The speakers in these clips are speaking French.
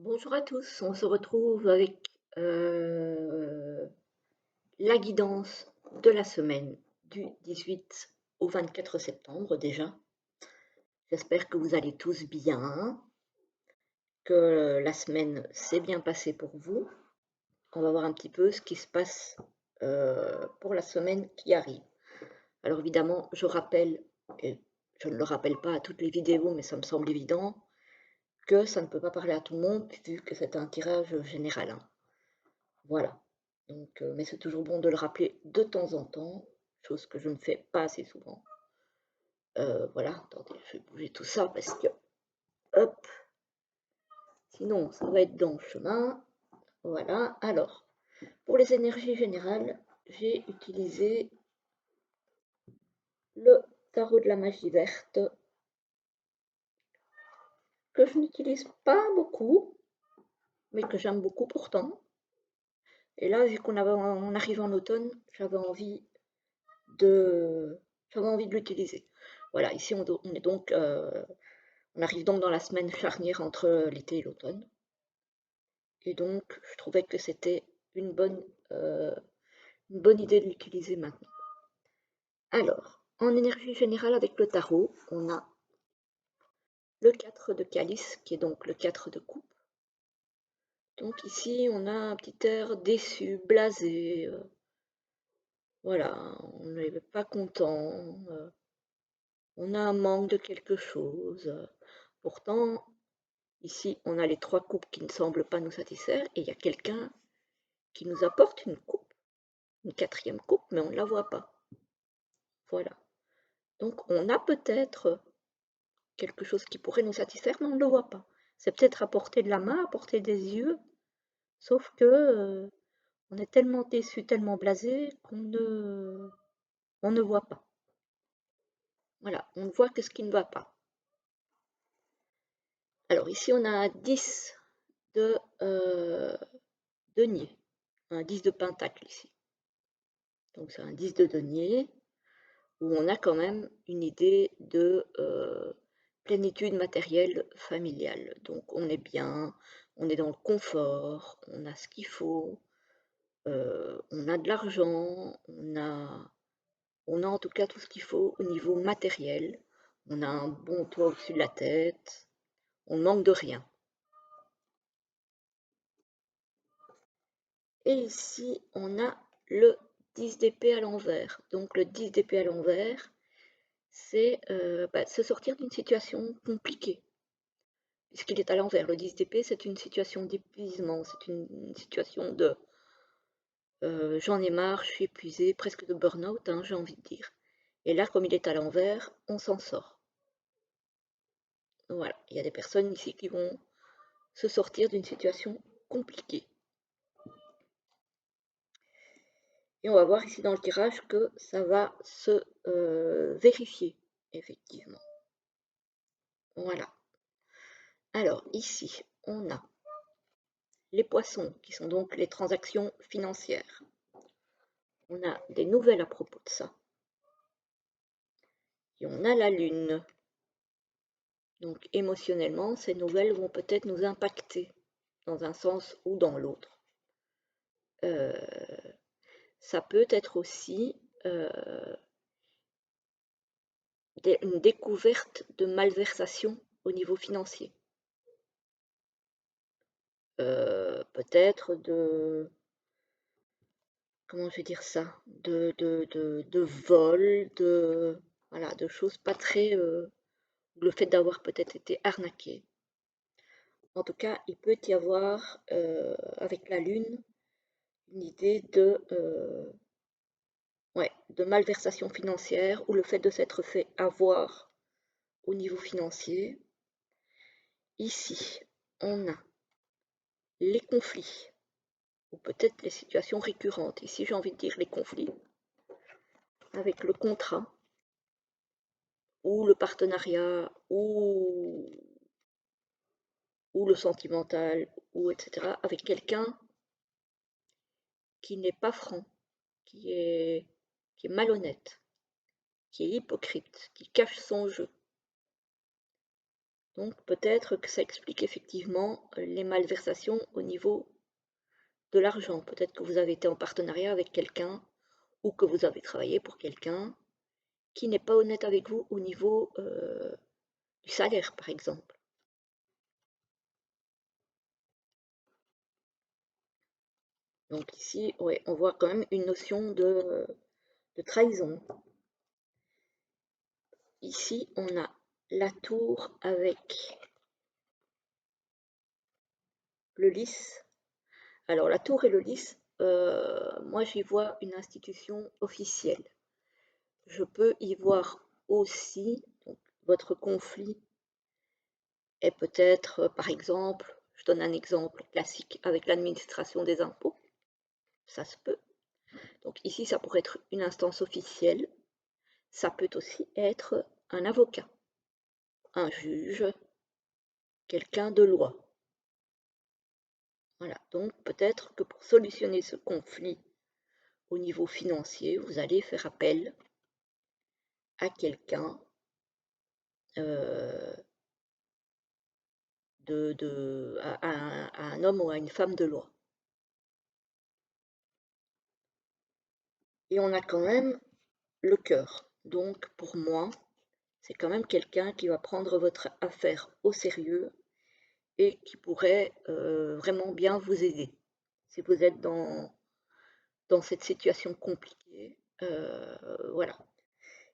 Bonjour à tous, on se retrouve avec la guidance de la semaine du 18 au 24 septembre déjà. J'espère que vous allez tous bien, que la semaine s'est bien passée pour vous. On va voir un petit peu ce qui se passe pour la semaine qui arrive. Alors évidemment, je rappelle, et je ne le rappelle pas à toutes les vidéos, mais ça me semble évident, que ça ne peut pas parler à tout le monde vu que c'est un tirage général, hein. Voilà. Donc, mais c'est toujours bon de le rappeler de temps en temps, chose que je ne fais pas assez souvent. Voilà, attendez, je vais bouger tout ça parce que, hop, sinon ça va être dans le chemin. Voilà, alors, pour les énergies générales, j'ai utilisé le tarot de la magie verte, que je n'utilise pas beaucoup, mais que j'aime beaucoup pourtant. Et là, vu on arrive en automne, de, j'avais envie de l'utiliser. Voilà, ici on est donc on arrive donc dans la semaine charnière entre l'été et l'automne. Et donc, je trouvais que c'était euh, une bonne idée de l'utiliser maintenant. Alors, en énergie générale avec le tarot, on a le 4 de calice, qui est donc le 4 de coupe. Donc ici, on a un petit air déçu, blasé. Voilà, on n'est pas content. On a un manque de quelque chose. Pourtant, ici, on a les 3 coupes qui ne semblent pas nous satisfaire et il y a quelqu'un qui nous apporte une quatrième coupe, mais on ne la voit pas. Voilà. Donc on a peut-être quelque chose qui pourrait nous satisfaire, mais on ne le voit pas. C'est peut-être à portée de la main, à portée des yeux, sauf que on est tellement déçu, tellement blasé on ne voit pas. Voilà, on ne voit que ce qui ne va pas. Alors ici on a un 10 de denier, un 10 de pentacle ici. Donc c'est un 10 de denier où on a quand même une idée de plénitude matérielle familiale. Donc on est bien, on est dans le confort, on a ce qu'il faut, on a de l'argent, on a en tout cas tout ce qu'il faut au niveau matériel, on a un bon toit au-dessus de la tête, on ne manque de rien. Et ici, on a le 10 d'épée à l'envers. Donc le 10 d'épée à l'envers, c'est se sortir d'une situation compliquée. Puisqu'il est à l'envers, le 10 d'épée, c'est une situation d'épuisement, c'est une situation de j'en ai marre, je suis épuisé, presque de burn-out, hein, j'ai envie de dire. Et là, comme il est à l'envers, on s'en sort. Voilà, il y a des personnes ici qui vont se sortir d'une situation compliquée. Et on va voir ici dans le tirage que ça va se vérifier, effectivement. Voilà. Alors ici, on a les poissons, qui sont donc les transactions financières. On a des nouvelles à propos de ça. Et on a la lune. Donc émotionnellement, ces nouvelles vont peut-être nous impacter dans un sens ou dans l'autre. Ça peut être aussi une découverte de malversation au niveau financier. Peut-être comment je vais dire ça, de vol, voilà, de choses pas très, le fait d'avoir peut-être été arnaqué. En tout cas, il peut y avoir, avec la lune, une idée ouais, de malversation financière ou le fait de s'être fait avoir au niveau financier. Ici, on a les conflits ou peut-être les situations récurrentes. Ici, j'ai envie de dire les conflits avec le contrat ou le partenariat ou le sentimental ou etc. avec quelqu'un qui n'est pas franc, qui est malhonnête, qui est hypocrite, qui cache son jeu. Donc peut-être que ça explique effectivement les malversations au niveau de l'argent. Peut-être que vous avez été en partenariat avec quelqu'un ou que vous avez travaillé pour quelqu'un qui n'est pas honnête avec vous au niveau du salaire, par exemple. Donc ici, ouais, on voit quand même une notion de trahison. Ici, on a la tour avec le lys. Alors la tour et le lys, moi j'y vois une institution officielle. Je peux y voir aussi donc, votre conflit est peut-être, par exemple, je donne un exemple classique avec l'administration des impôts, ça se peut. Donc ici, ça pourrait être une instance officielle, ça peut aussi être un avocat, un juge, quelqu'un de loi. Voilà, donc peut-être que pour solutionner ce conflit au niveau financier, vous allez faire appel à quelqu'un euh, à un homme ou à une femme de loi. Et on a quand même le cœur. Donc pour moi, c'est quand même quelqu'un qui va prendre votre affaire au sérieux et qui pourrait vraiment bien vous aider. Si vous êtes dans cette situation compliquée, voilà.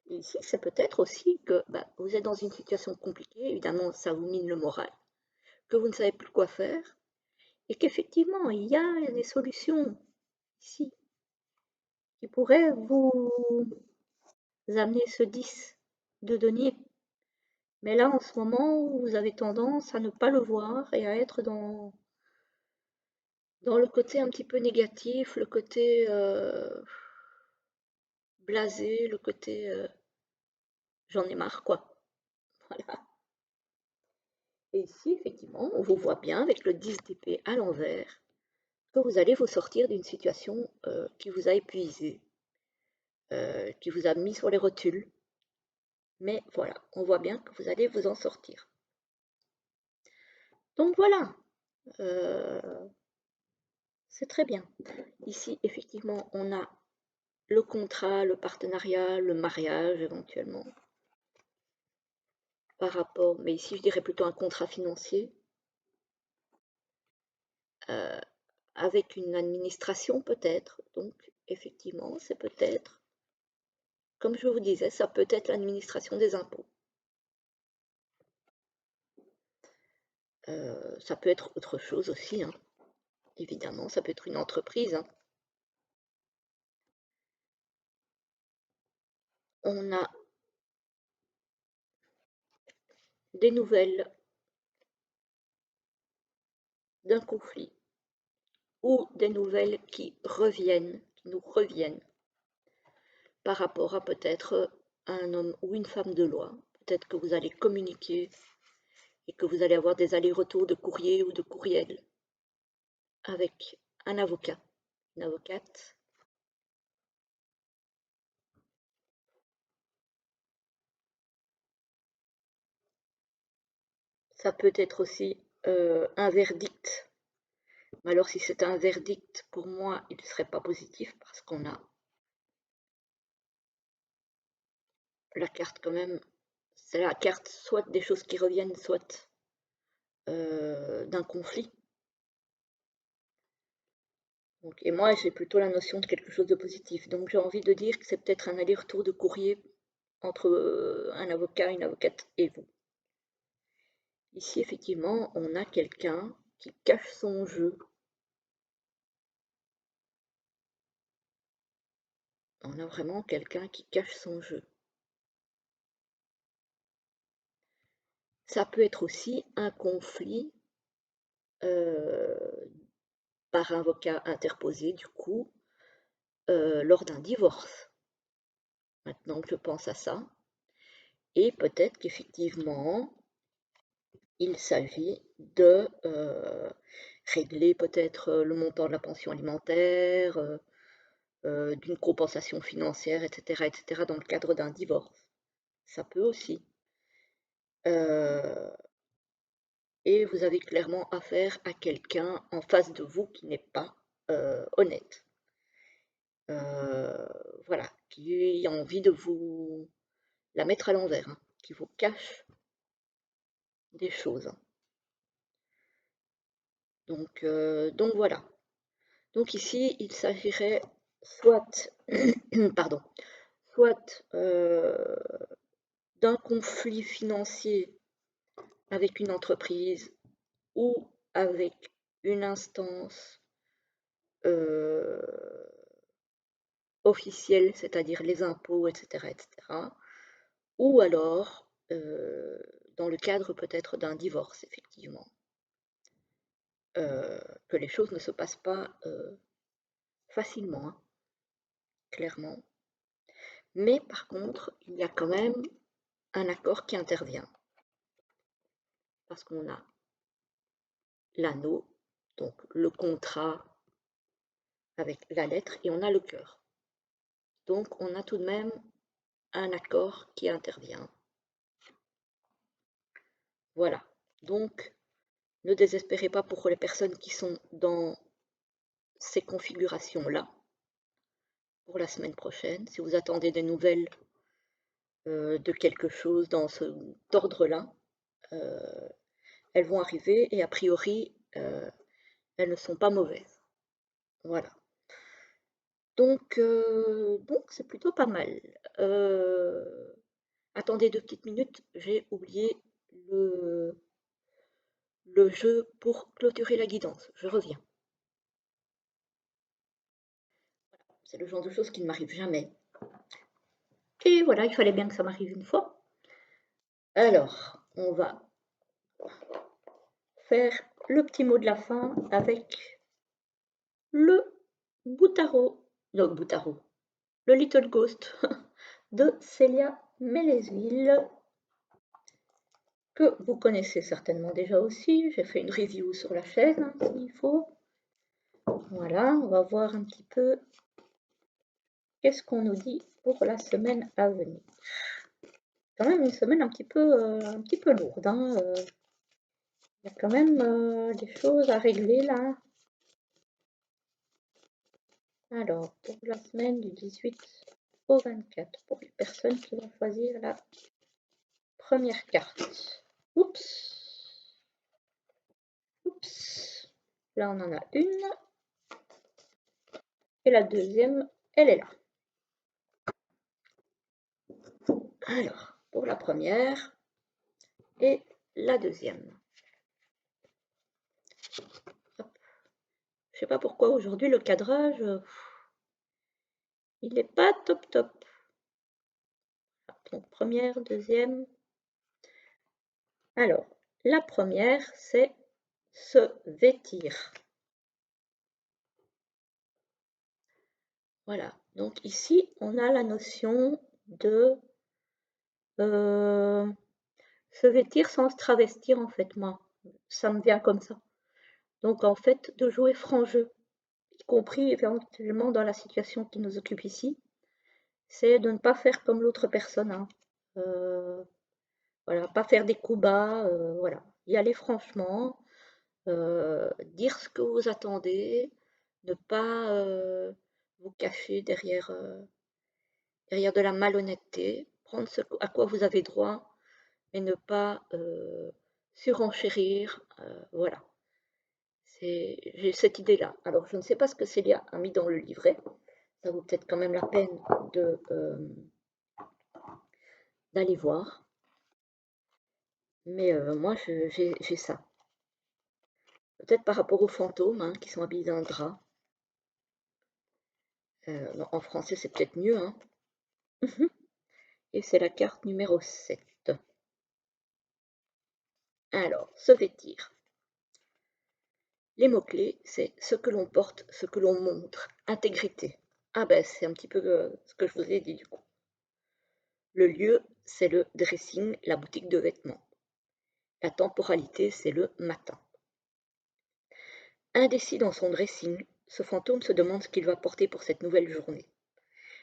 Et ici, c'est peut-être aussi que bah, vous êtes dans une situation compliquée, évidemment, ça vous mine le moral, que vous ne savez plus quoi faire, et qu'effectivement, il y a des solutions ici qui pourraient vous amener ce 10 de denier. Mais là, en ce moment, vous avez tendance à ne pas le voir et à être dans le côté un petit peu négatif, le côté blasé, le côté j'en ai marre, quoi. Voilà. Et ici, effectivement, on vous voit bien avec le 10 d'épée à l'envers que vous allez vous sortir d'une situation qui vous a épuisé, qui vous a mis sur les rotules. Mais voilà, on voit bien que vous allez vous en sortir. Donc voilà, euh, c'est très bien. Ici, effectivement, on a le contrat, le partenariat, le mariage éventuellement, par rapport, mais ici je dirais plutôt un contrat financier, euh, avec une administration peut-être. Donc effectivement, c'est peut-être, comme je vous disais, ça peut être l'administration des impôts. Ça peut être autre chose aussi, hein. Évidemment, ça peut être une entreprise, hein. On a des nouvelles d'un conflit ou des nouvelles qui nous reviennent par rapport à peut-être un homme ou une femme de loi. Peut-être que vous allez communiquer et que vous allez avoir des allers-retours de courrier ou de courriel avec un avocat, une avocate. Ça peut être aussi un verdict. Mais alors si c'est un verdict, pour moi, il ne serait pas positif parce qu'on a la carte quand même. C'est la carte soit des choses qui reviennent, soit d'un conflit. Donc, et moi, j'ai plutôt la notion de quelque chose de positif. Donc j'ai envie de dire que c'est peut-être un aller-retour de courrier entre un avocat, une avocate et vous. Ici, effectivement, on a quelqu'un qui cache son jeu. On a vraiment quelqu'un qui cache son jeu. Ça peut être aussi un conflit euh, par un avocat interposé, du coup, lors d'un divorce. Maintenant que je pense à ça. Et peut-être qu'effectivement, il s'agit de régler peut-être le montant de la pension alimentaire, d'une compensation financière, etc., dans le cadre d'un divorce. Ça peut aussi. et vous avez clairement affaire à quelqu'un en face de vous qui n'est pas honnête. Voilà, qui a envie de vous la mettre à l'envers, hein, qui vous cache des choses, hein. Donc voilà. Donc ici, il s'agirait soit, pardon, soit d'un conflit financier avec une entreprise ou avec une instance officielle, c'est-à-dire les impôts, etc., etc., ou alors dans le cadre peut-être d'un divorce, effectivement, que les choses ne se passent pas facilement, hein, clairement. Mais par contre, il y a quand même un accord qui intervient, parce qu'on a l'anneau, donc le contrat avec la lettre, et on a le cœur. Donc on a tout de même un accord qui intervient. Voilà. Donc ne désespérez pas pour les personnes qui sont dans ces configurations-là pour la semaine prochaine. Si vous attendez des nouvelles de quelque chose dans cet ordre-là, elles vont arriver et a priori, elles ne sont pas mauvaises. Voilà. Donc c'est plutôt pas mal. Attendez 2 petites minutes, j'ai oublié le jeu pour clôturer la guidance. Je reviens. C'est le genre de choses qui ne m'arrive jamais. Et voilà, il fallait bien que ça m'arrive une fois. Alors, on va faire le petit mot de la fin avec le Boutaro, le Little Ghost de Célia Mélesville, que vous connaissez certainement déjà aussi. J'ai fait une review sur la chaîne, hein, s'il faut. Voilà, on va voir un petit peu qu'est-ce qu'on nous dit pour la semaine à venir. Quand même une semaine un petit peu lourde, hein, il y a quand même des choses à régler là. Alors, pour la semaine du 18 au 24, pour les personnes qui vont choisir la première carte. Oups. Oups. Là, on en a une. Et la deuxième, elle est là. Alors, pour la première et la deuxième. Hop. Je sais pas pourquoi aujourd'hui le cadrage, il n'est pas top top. Donc première, deuxième. Alors, la première, c'est se vêtir. Voilà, donc ici, on a la notion de se vêtir sans se travestir, en fait, moi. Ça me vient comme ça. Donc, en fait, de jouer franc jeu, y compris éventuellement dans la situation qui nous occupe ici, c'est de ne pas faire comme l'autre personne, hein. Voilà, pas faire des coups bas, voilà. Y aller franchement, dire ce que vous attendez, ne pas vous cacher derrière de la malhonnêteté, prendre ce à quoi vous avez droit, mais ne pas surenchérir, voilà. J'ai cette idée-là. Alors, je ne sais pas ce que Célia a mis dans le livret. Ça vaut peut-être quand même la peine d'aller voir. Mais moi, j'ai ça. Peut-être par rapport aux fantômes, hein, qui sont habillés d'un drap. En français, c'est peut-être mieux, hein. Et c'est la carte numéro 7. Alors, se vêtir. Les mots-clés, c'est ce que l'on porte, ce que l'on montre, intégrité. Ah ben, c'est un petit peu ce que je vous ai dit du coup. Le lieu, c'est le dressing, la boutique de vêtements. La temporalité, c'est le matin. Indécis dans son dressing, ce fantôme se demande ce qu'il va porter pour cette nouvelle journée.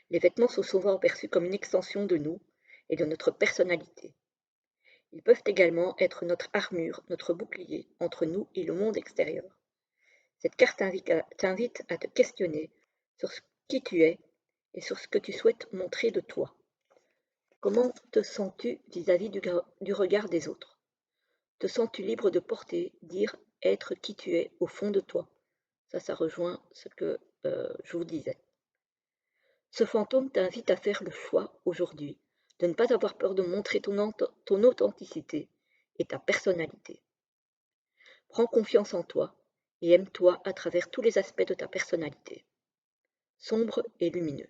Les vêtements sont souvent perçus comme une extension de nous et de notre personnalité. Ils peuvent également être notre armure, notre bouclier entre nous et le monde extérieur. Cette carte t'invite à te questionner sur qui tu es et sur ce que tu souhaites montrer de toi. Comment te sens-tu vis-à-vis du regard des autres? Te sens-tu libre de porter, dire, être qui tu es au fond de toi? Ça rejoint ce que je vous disais. Ce fantôme t'invite à faire le choix aujourd'hui de ne pas avoir peur de montrer ton authenticité et ta personnalité. Prends confiance en toi et aime-toi à travers tous les aspects de ta personnalité, sombre et lumineux.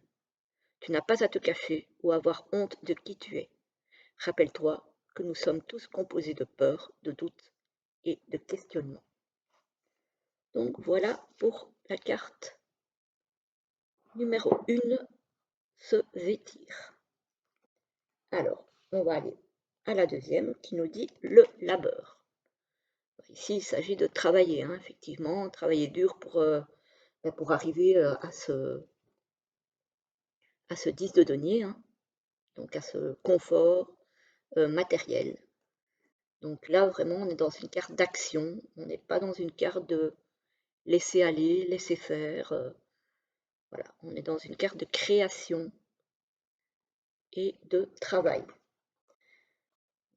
Tu n'as pas à te cacher ou avoir honte de qui tu es. Rappelle-toi que nous sommes tous composés de peur, de doute et de questionnement. Donc voilà pour la carte numéro 1, se vêtir. Alors, on va aller à la deuxième qui nous dit le labeur. Ici, il s'agit de travailler, hein, effectivement, travailler dur pour arriver à ce 10 de denier, hein, donc à ce confort matériel. Donc là, vraiment, on est dans une carte d'action, on n'est pas dans une carte de laisser aller, laisser faire. Voilà, on est dans une carte de création et de travail.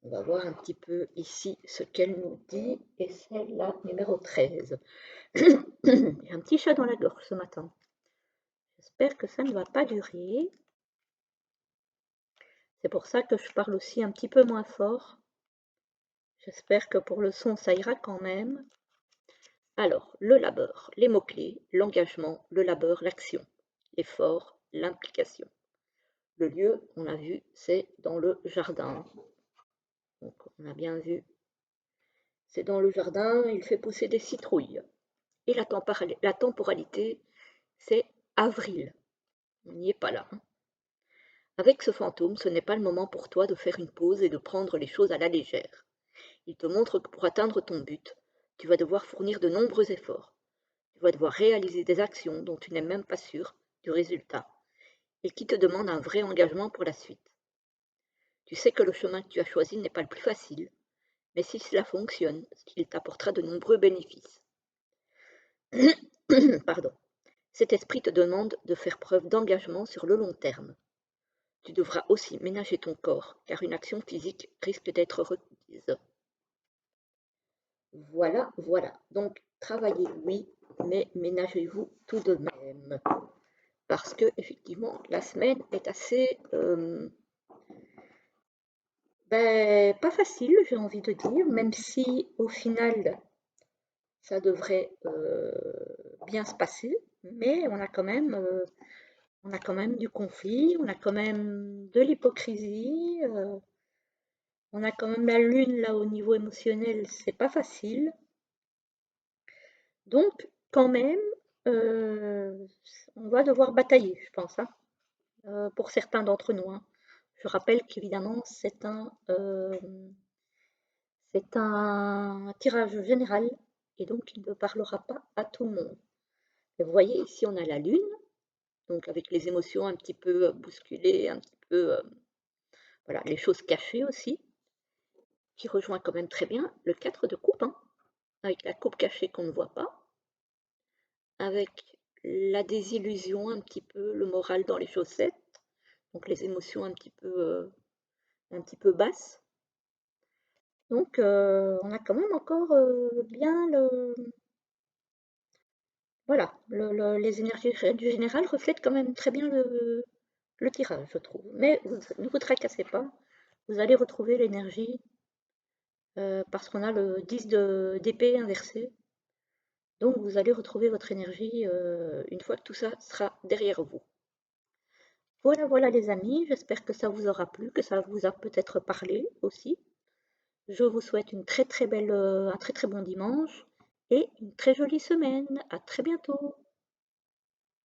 On va voir un petit peu ici ce qu'elle nous dit, et c'est la numéro 13. J'ai un petit chat dans la gorge ce matin. J'espère que ça ne va pas durer. C'est pour ça que je parle aussi un petit peu moins fort. J'espère que pour le son, ça ira quand même. Alors, le labeur, les mots-clés, l'engagement, le labeur, l'action, l'effort, l'implication. Le lieu, on l'a vu, c'est dans le jardin. Donc, on a bien vu, c'est dans le jardin, il fait pousser des citrouilles. Et la temporalité, c'est avril. On n'y est pas là, hein. Avec ce fantôme, ce n'est pas le moment pour toi de faire une pause et de prendre les choses à la légère. Il te montre que pour atteindre ton but, tu vas devoir fournir de nombreux efforts. Tu vas devoir réaliser des actions dont tu n'es même pas sûr du résultat et qui te demandent un vrai engagement pour la suite. Tu sais que le chemin que tu as choisi n'est pas le plus facile, mais si cela fonctionne, il t'apportera de nombreux bénéfices. Pardon. Cet esprit te demande de faire preuve d'engagement sur le long terme. Tu devras aussi ménager ton corps, car une action physique risque d'être requise. Voilà, voilà. Donc, travaillez, oui, mais ménagez-vous tout de même. Parce que, effectivement, la semaine est assez... pas facile, j'ai envie de dire, même si, au final, ça devrait bien se passer, mais on a quand même du conflit, on a quand même de l'hypocrisie, on a quand même la lune là au niveau émotionnel, c'est pas facile. Donc, quand même, on va devoir batailler, je pense, hein, pour certains d'entre nous, hein. Je rappelle qu'évidemment, c'est un tirage général et donc il ne parlera pas à tout le monde. Et vous voyez, ici, on a la lune, donc avec les émotions un petit peu bousculées, un petit peu, voilà, les choses cachées aussi, qui rejoint quand même très bien le 4 de coupe, hein, avec la coupe cachée qu'on ne voit pas, avec la désillusion un petit peu, le moral dans les chaussettes, donc les émotions un petit peu basses. Donc on a quand même encore bien voilà, les énergies du général reflètent quand même très bien le tirage, je trouve. Mais ne vous tracassez pas, vous allez retrouver l'énergie parce qu'on a le 10 d'épée inversé. Donc vous allez retrouver votre énergie une fois que tout ça sera derrière vous. Voilà, voilà les amis, j'espère que ça vous aura plu, que ça vous a peut-être parlé aussi. Je vous souhaite un très très bon dimanche et une très jolie semaine. À très bientôt.